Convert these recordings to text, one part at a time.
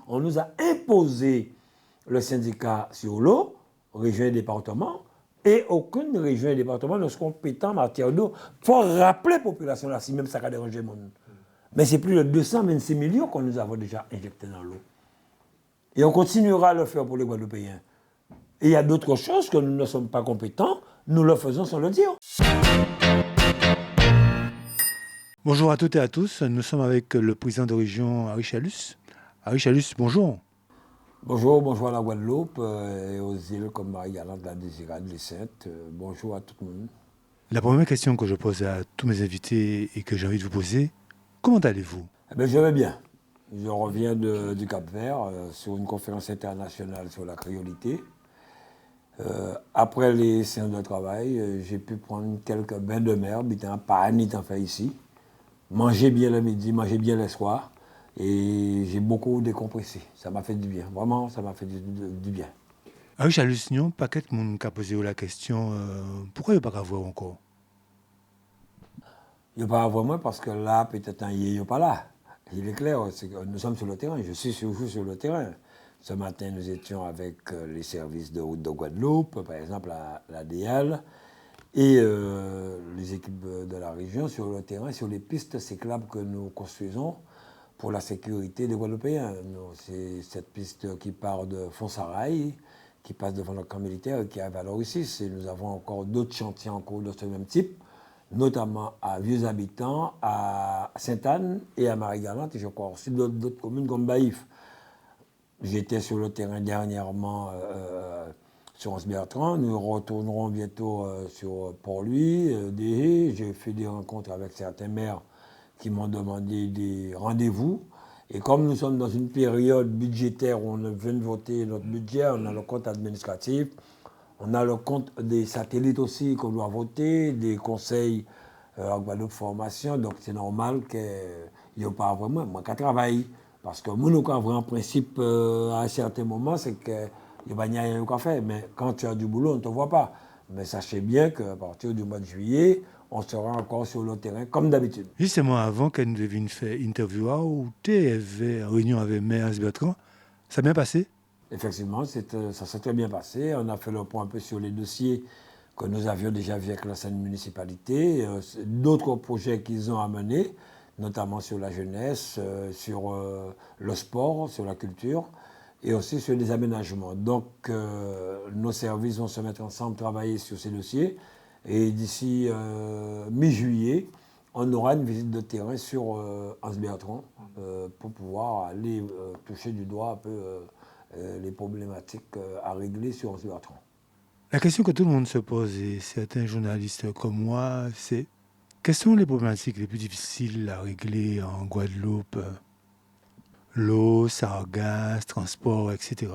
On nous a imposé le syndicat sur l'eau, région et département, et aucune région et département ne sont compétents en matière d'eau. Il faut rappeler la population là, si même ça a dérangé le monde. Mais c'est plus de 226 millions que nous avons déjà injectés dans l'eau. Et on continuera à le faire pour les Guadeloupéens. Et il y a d'autres choses que nous ne sommes pas compétents, nous le faisons sans le dire. Bonjour à toutes et à tous, nous sommes avec le président de région Harry Chalus. Harry Chalus, bonjour. Bonjour à la Guadeloupe et aux îles comme Marie-Galante, la Désirade, les Saintes. Bonjour à tout le monde. La première question que je pose à tous mes invités et que j'ai envie de vous poser, comment allez-vous? Je vais bien. Je reviens du Cap-Vert sur une conférence internationale sur la créolité. Après les séances de travail, j'ai pu prendre quelques bains de mer, pas ni t'en fait ici. Manger bien le midi, manger bien le soir. Et j'ai beaucoup décompressé. Ça m'a fait du bien. Vraiment, ça m'a fait du bien. Harry Chalus, il y a un paquet de monde qui a posé la question pourquoi il n'y a pas qu'à voir encore? Il n'y a pas à voir moi parce que là, peut-être il n'y a pas là. Il est clair, nous sommes sur le terrain. Je suis toujours sur le terrain. Ce matin, nous étions avec les services de route de Guadeloupe, par exemple l'ADL, et les équipes de la région sur le terrain, sur les pistes cyclables que nous construisons pour la sécurité des Guadeloupéens. C'est cette piste qui part de Fonsarail, qui passe devant le camp militaire et qui arrive à l'Oricis. Et nous avons encore d'autres chantiers en cours de ce même type, notamment à Vieux-Habitants, à Sainte-Anne et à Marie-Galante, et je crois aussi d'autres communes comme Baïf. J'étais sur le terrain dernièrement sur Anse-Bertrand. Nous retournerons bientôt sur Port-Louis, Déhé. J'ai fait des rencontres avec certains maires qui m'ont demandé des rendez-vous. Et comme nous sommes dans une période budgétaire où on vient de voter notre budget, on a le compte administratif, on a le compte des satellites aussi qu'on doit voter, des conseils en Guadeloupe formation. Donc c'est normal qu'il n'y ait pas vraiment moi qui travaille. Parce que nous, en principe, à un certain moment, c'est qu'il n'y a rien qu'à faire. Mais quand tu as du boulot, on ne te voit pas. Mais sachez bien qu'à partir du mois de juillet, on sera encore sur le terrain, comme d'habitude. Justement, avant qu'elle nous devienne fait interview, où tu es en réunion avec Maire Bertrand, ça a bien passé? Effectivement, ça s'est très bien passé. On a fait le point un peu sur les dossiers que nous avions déjà vus avec l'ancienne municipalité, d'autres projets qu'ils ont amenés, notamment sur la jeunesse, sur le sport, sur la culture, et aussi sur les aménagements. Donc, nos services vont se mettre ensemble, travailler sur ces dossiers, et d'ici mi-juillet, on aura une visite de terrain sur Anse-Bertrand pour pouvoir aller toucher du doigt un peu les problématiques à régler sur Anse-Bertrand. La question que tout le monde se pose, et certains journalistes comme moi, c'est quelles sont les problématiques les plus difficiles à régler en Guadeloupe? L'eau, sargasses, transport, etc.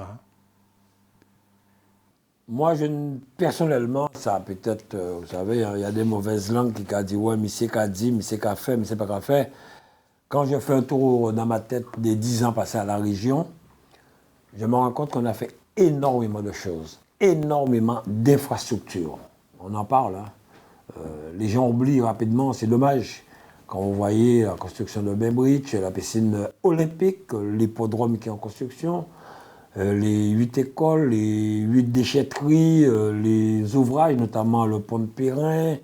Moi, personnellement, ça peut-être, vous savez, il y a des mauvaises langues qui disent ouais, mais c'est qu'à dire, mais c'est qu'à faire, mais c'est pas qu'à faire. Quand je fais un tour dans ma tête des 10 ans passés à la région, je me rends compte qu'on a fait énormément de choses, énormément d'infrastructures. On en parle, hein. Les gens oublient rapidement, c'est dommage. Quand vous voyez la construction de Bainbridge, la piscine olympique, l'hippodrome qui est en construction, les 8 écoles, les 8 déchetteries, les ouvrages, notamment le pont de Périn,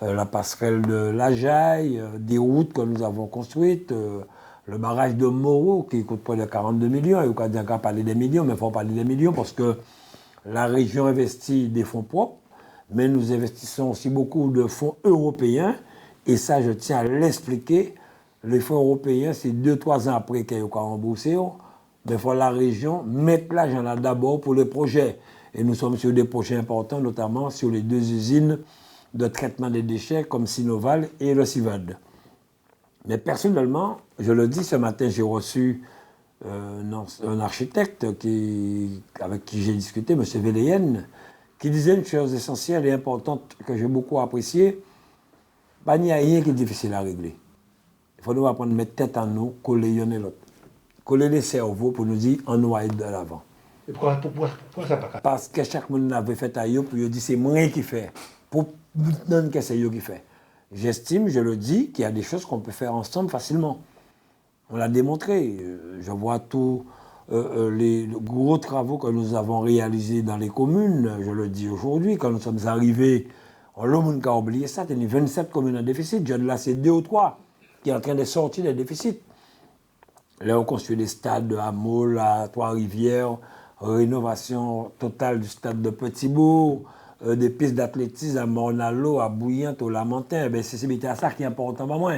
la passerelle de la Jaille, des routes que nous avons construites, le barrage de Moreau qui coûte près de 42 millions. Il faut dire parler des millions, mais il faut parler des millions parce que la région investit des fonds propres, mais nous investissons aussi beaucoup de fonds européens. Et ça, je tiens à l'expliquer. Les fonds européens, c'est 2-3 ans après qu'ils ont remboursé. Mais il faut la région mettre l'argent là d'abord pour les projets. Et nous sommes sur des projets importants, notamment sur les 2 usines de traitement des déchets comme Sinoval et le Civade. Mais personnellement, je le dis, ce matin, j'ai reçu un architecte avec qui j'ai discuté, M. Véléen, qui disait une chose essentielle et importante que j'ai beaucoup appréciée. Il n'y a rien qui est difficile à régler. Il faut nous apprendre à mettre tête en nous, coller l'un et l'autre. Coller les cerveaux pour nous dire on doit aller de l'avant. Et pourquoi ça pas? Parce que chaque monde avait fait à eux pour dire c'est moi qui fais. Pour non que c'est eux qui fait. J'estime, je le dis, qu'il y a des choses qu'on peut faire ensemble facilement. On l'a démontré. Je vois tout les gros travaux que nous avons réalisés dans les communes, je le dis aujourd'hui, quand nous sommes arrivés, le monde a oublié ça, il y a 27 communes en déficit, là c'est 2 ou 3 qui sont en train de sortir des déficits. Là, on construit des stades de Hameau, à Trois-Rivières, rénovation totale du stade de Petit-Bourg, des pistes d'athlétisme à Mornalo, à Bouillante, au Lamentin. Ben, c'est à ça qui est important pour moi.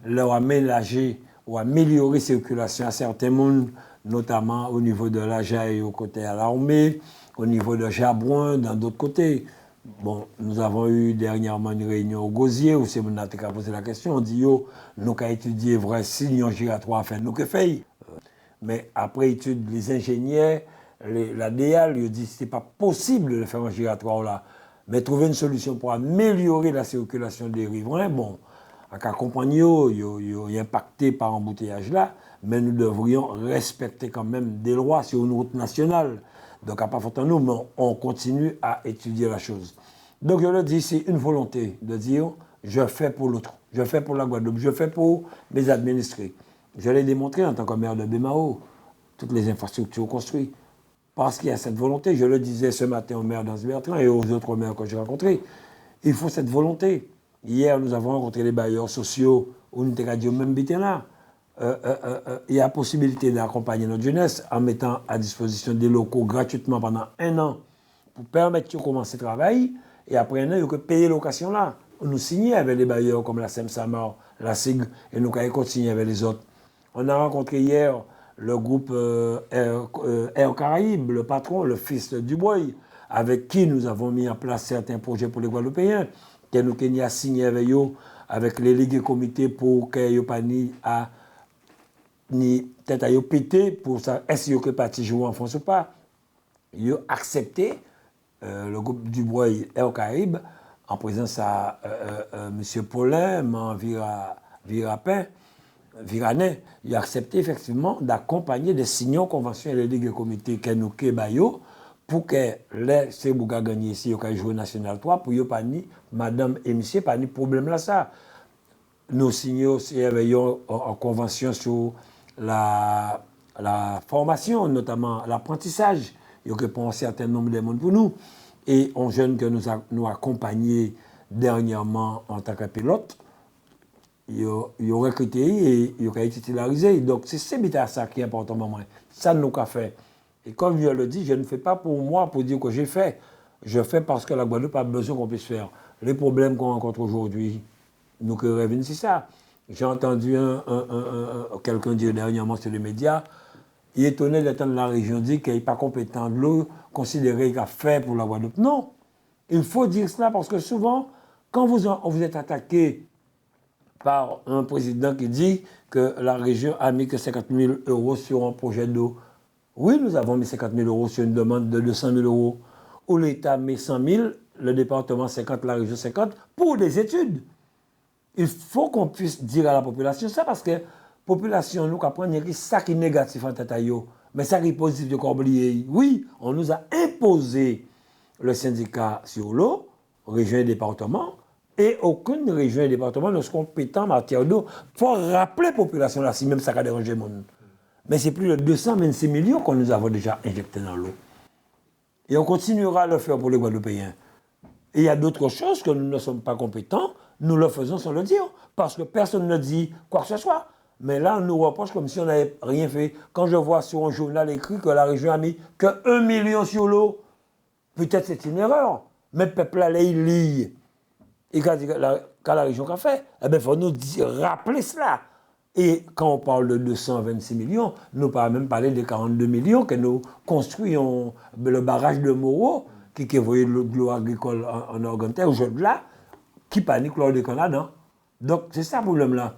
Là, on a aménagé ou améliorer la circulation à certains mondes, notamment au niveau de la Jaille, au côté à l'armée, au niveau de Jabouin, dans d'autres côtés. Bon, nous avons eu dernièrement une réunion au Gosier où c'est mon qui a posé la question. On dit, yo, nous avons étudié vrai sillon giratoire à faire, nous que fait. Mais après étude, les ingénieurs, la DEAL, ils disent que ce n'est pas possible de faire un giratoire là. Mais trouver une solution pour améliorer la circulation des riverains, bon, à accompagner, ils sont impactés par l'embouteillage là, mais nous devrions respecter quand même des lois sur une route nationale. Donc, à part nous, mais on continue à étudier la chose. Donc, je le dis, c'est une volonté de dire, je fais pour l'autre, je fais pour la Guadeloupe, je fais pour mes administrés. Je l'ai démontré en tant que maire de Bémao, toutes les infrastructures construites. Parce qu'il y a cette volonté, je le disais ce matin au maire d'Anse-Bertrand et aux autres maires que j'ai rencontrés, il faut cette volonté. Hier, nous avons rencontré les bailleurs sociaux, où nous avons dit même bité là. Il y a la possibilité d'accompagner notre jeunesse en mettant à disposition des locaux gratuitement pendant 1 an pour permettre de commencer le travail. Et après 1 an, il faut payer la location là. On nous signait avec les bailleurs comme la SEM-SAMAR, la SIG, et nous avons continué avec les autres. On a rencontré hier le groupe Air Caraïbes, le patron, le fils Dubois, avec qui nous avons mis en place certains projets pour les Guadeloupéens, que nous avons signé avec eux, avec les ligues et comités pour qu'ils pas ni peut-être à péter pour ça, est-ce que parti jouer en France ou pas. Ils ont accepté le groupe Dubois Air Caraïbes, en présence à M. Paulin, Viranet, il a accepté effectivement d'accompagner des signaux conventionnels et des ligues et comités que nous Bayo pour que les Sebouga gagnent ici au jouer national 3 pour pas ni madame et monsieur pas ni problème là ça. Nous signons aussi en convention sur la formation, notamment l'apprentissage. Il y a un certain nombre de monde pour nous. Et on jeune que nous accompagnés dernièrement en tant que pilote, il a recruté et il a été titularisé. Donc c'est ça qui est important pour moi. Ça nous a fait. Et comme je le dis, je ne fais pas pour moi, pour dire que j'ai fait. Je fais parce que la Guadeloupe a besoin qu'on puisse faire. Les problèmes qu'on rencontre aujourd'hui, nous que revenons, c'est ça. J'ai entendu quelqu'un dire dernièrement sur les médias, il est étonné d'entendre la région dire qu'il n'est pas compétent de l'eau, considéré qu'il a fait pour la Guadeloupe. Non, il faut dire cela parce que souvent, quand vous êtes attaqué par un président qui dit que la région a mis que 50 000 € sur un projet d'eau, oui, nous avons mis 50 000 € sur une demande de 200 000 €, où l'État met 100 000, le département 50, la région 50, pour des études. Il faut qu'on puisse dire à la population ça parce que la population, nous comprenons que ça qui est négatif en tête à eux, mais ça qui est positif, de oublier. Oui, on nous a imposé le syndicat sur l'eau, région et département, et aucune région et département ne sont compétents en matière d'eau. Il faut rappeler la population là, si même ça a dérangé le monde. Mais c'est plus de 226 millions que nous avons déjà injectés dans l'eau. Et on continuera à le faire pour les Guadeloupéens. Et il y a d'autres choses que nous ne sommes pas compétents, nous le faisons sans le dire, parce que personne ne dit quoi que ce soit. Mais là, on nous reproche comme si on n'avait rien fait. Quand je vois sur un journal écrit que la région a mis que 1 million sur l'eau, peut-être c'est une erreur, mais le peuple là, il lit. Et quand la région a fait, eh bien, il faut nous rappeler cela. Et quand on parle de 226 millions, nous ne pouvons même parler des 42 millions que nous construisons le barrage de Moreau, qui voyait de l'eau agricole en Argentine, aujourd'hui là, qui panique lors du Canada. Donc c'est ça le problème là.